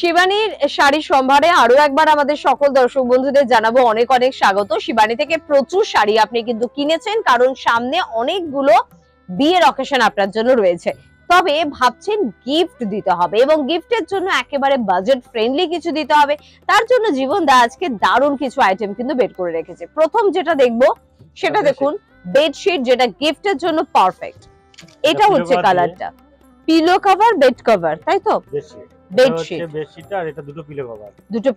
শিবানীর শাড়ি সম্ভারে আরো একবার আমাদের সকল দর্শক বন্ধুদের জানাবো অনেক অনেক স্বাগত। শিবানী থেকে প্রচুর শাড়ি আপনি কিন্তু কিনেছেন, কারণ সামনে অনেকগুলো বিয়ের অকেশন আপনার জন্য রয়েছে। তবে ভাবছেন গিফট দিতে হবে এবং গিফটের জন্য একেবারে বাজেট ফ্রেন্ডলি কিছু দিতে হবে। তার জন্য জীবন দা আজকে দারুণ কিছু আইটেম কিন্তু বের করে রেখেছে। প্রথম যেটা দেখবো সেটা দেখুন, বেডশিট, যেটা গিফটের জন্য পারফেক্ট। এটা হচ্ছে কালারটা পিলো কভার, বেড কভার, তাই তো? বেডশিট আর এটা দুটো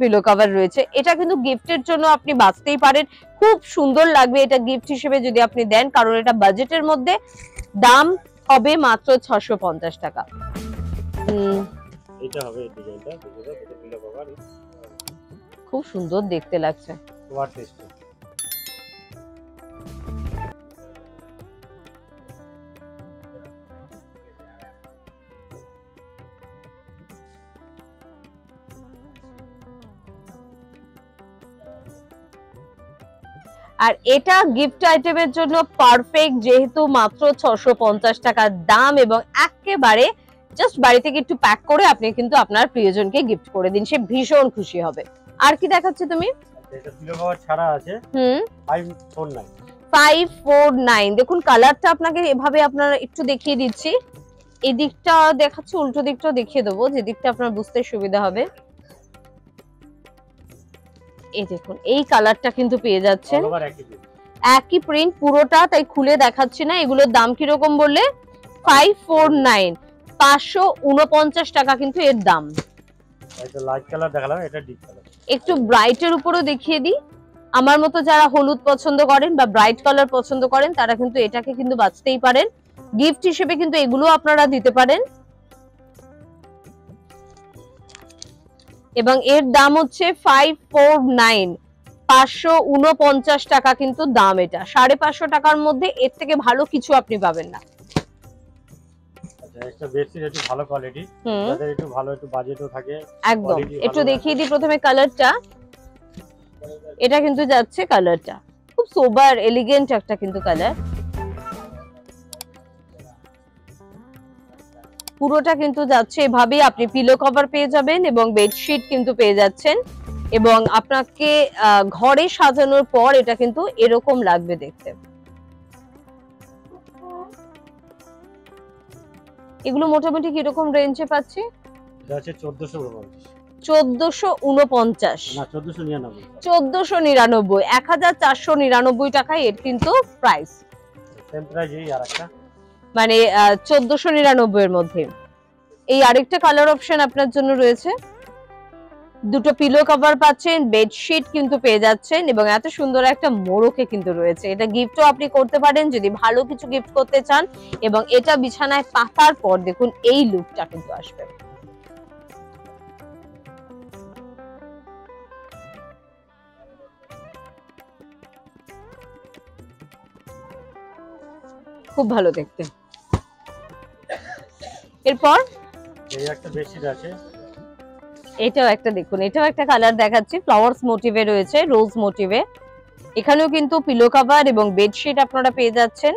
পিলো কভার রয়েছে। এটা কিন্তু গিফটের জন্য আপনি বাঁচতেই পারেন, খুব সুন্দর লাগবে এটা গিফট হিসেবে যদি আপনি দেন, কারণ এটা বাজেটের মধ্যে। দাম হবে মাত্র 650 টাকা। এটা হবে এই ডিজাইনটা, এটা পিলো কভার, খুব সুন্দর দেখতে লাগছে। War test. আর এটা গিফট আইটেমের জন্য পারফেক্ট, যেহেতু মাত্র 650 টাকা দাম এবং একেবারে জাস্ট বাড়ি থেকে একটু প্যাক করে আপনি কিন্তু আপনার প্রিয়জনকে গিফট করে দিন, সে ভীষণ খুশি হবে। আর কি দেখাচ্ছে তুমি? এটা পিলো কভার ছাড়া আছে 549। 549 দেখুন কালারটা আপনাকে এভাবে আপনারা একটু দেখিয়ে দিচ্ছি। এই দিকটা দেখাচ্ছি, উল্টো দিকটাও দেখিয়ে দেবো, যে দিকটা আপনার বুঝতে সুবিধা হবে। এই দেখুন এই কালারটা কিন্তু পেয়ে যাচ্ছেন, একই প্রিন্ট পুরোটা, তাই খুলে দেখাচ্ছি না। এগুলোর দাম কি রকম বললে? 549, 549 টাকা কিন্তু এর দাম। এটা লাইট কালার দেখালাম, এটা ডিপ কালার। একটু ব্রাইটের উপরও দেখিয়ে দিই। আমার মতো যারা হলুদ পছন্দ করেন বা ব্রাইট কালার পছন্দ করেন তারা কিন্তু এটাকে কিন্তু বাঁচতেই পারেন, গিফট হিসেবে কিন্তু এগুলো আপনারা দিতে পারেন। এবং এর দাম হচ্ছে 549, 549 টাকা কিন্তু দাম। এটা 550 টাকার মধ্যে এর থেকে ভালো কিছু আপনি পাবেন না। আচ্ছা, একটা বেডশিট একটু ভালো কোয়ালিটি, যাদের একটু ভালো একটু বাজেটও থাকে একদম। একটু দেখিয়ে দিই প্রথমে কালারটা। এটা কিন্তু যাচ্ছে কালারটা খুব সোবার এলিগেন্ট একটা কিন্তু কালার। পুরোটা কিন্তু যাচ্ছে এভাবেই, আপনি পিলো কভার পেয়ে যাবেন এবং বেডশিট কিন্তু পেয়ে যাচ্ছেন। এবং আপনাকে ঘরে সাজানোর পর এটা কিন্তু এরকম লাগবে দেখতে। এগুলো মোটামুটি কিরকম রেঞ্জে পাচ্ছি? এটা আছে 1449। 1449 না 1499। 1499, 1499 টাকায় এর কিন্তু প্রাইস। সেম প্রাইস এই আরেকটা, মানে 1499 এর মধ্যে এই আরেকটা কালার অপশন আপনার জন্য রয়েছে। দুটো পিলো কভার পাচ্ছেন, বেডশিট কিন্তু পেয়ে যাচ্ছেন এবং এত সুন্দর একটা মোড়কে কিন্তু রয়েছে। এটা গিফটও আপনি করতে পারেন যদি ভালো কিছু গিফট করতে চান। এবং এটা বিছানায় পাতার পর দেখুন এই লুকটা কিন্তু আসবে। খুব ভালো দেখতে। এরপর এই একটা বেডশিট আছে, এটাও একটা দেখুন, এটাও একটা কালার দেখাচ্ছি, ফ্লাওয়ার্স মোটিভে রয়েছে, রোজ মোটিভে। এখানেও কিন্তু পিলো কভার এবং বেডশিট আপনারা পেয়ে যাচ্ছেন।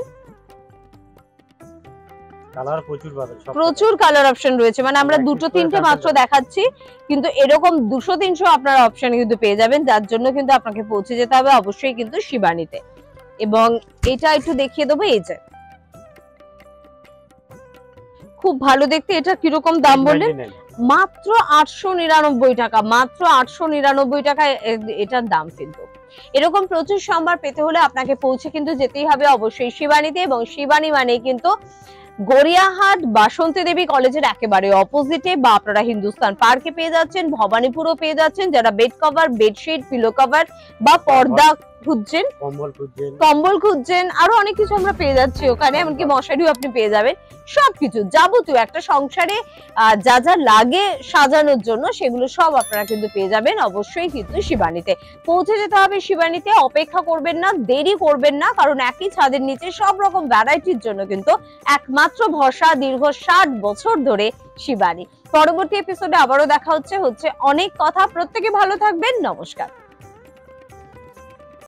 কালার প্রচুর পাবেন, প্রচুর কালার অপশন রয়েছে, মানে আমরা দুটো তিনটে মাত্র দেখাচ্ছি, কিন্তু এরকম 200-300 আপনারা অপশন কিন্তু পেয়ে যাবেন, যার জন্য কিন্তু আপনাকে পৌঁছে যেতে হবে অবশ্যই কিন্তু শিবানীতে। এবং এটা একটু দেখিয়ে দেবো, এই যে খুব ভালো দেখতে। এটা কিরকম দাম বললেন? মাত্র 899 টাকা, মাত্র 899 টাকায় এটার দাম। কিন্তু এরকম প্রচুর সম্ভার পেতে হলে আপনাকে পৌঁছে কিন্তু যেতেই হবে অবশ্যই শিবানীতে। এবং শিবানী মানে কিন্তু গড়িয়াহাট বাসন্তী দেবী কলেজের একেবারে অপোজিটে, বা আপনারা হিন্দুস্তান পার্কে পেয়ে যাচ্ছেন, ভবানীপুরও পেয়ে যাচ্ছেন। যারা bed cover, bedsheet, pillow cover বা পর্দা খুঁজছেন, কম্বল খুঁজছেন, আরো অনেক কিছু আমরা পেয়ে যাচ্ছি ওখানে, এমনকি মশারিও আপনি পেয়ে যাবেন। সবকিছু যাবতীয় একটা সংসারে যা যা লাগে সাজানোর জন্য সেগুলো সব আপনারা কিন্তু পেয়ে যাবেন অবশ্যই কিন্তু শিবানীতে। পৌঁছে যেতে হবে শিবানীতে, অপেক্ষা করবেন না, দেরি করবেন না, কারণ একই ছাদের নিচে সব রকম ভ্যারাইটির জন্য কিন্তু একমাত্র ভরসা দীর্ঘ 60 বছর ধরে শিবানী। পরবর্তী এপিসোডে আবারও দেখা হচ্ছে অনেক কথা। প্রত্যেকে ভালো থাকবেন, নমস্কার।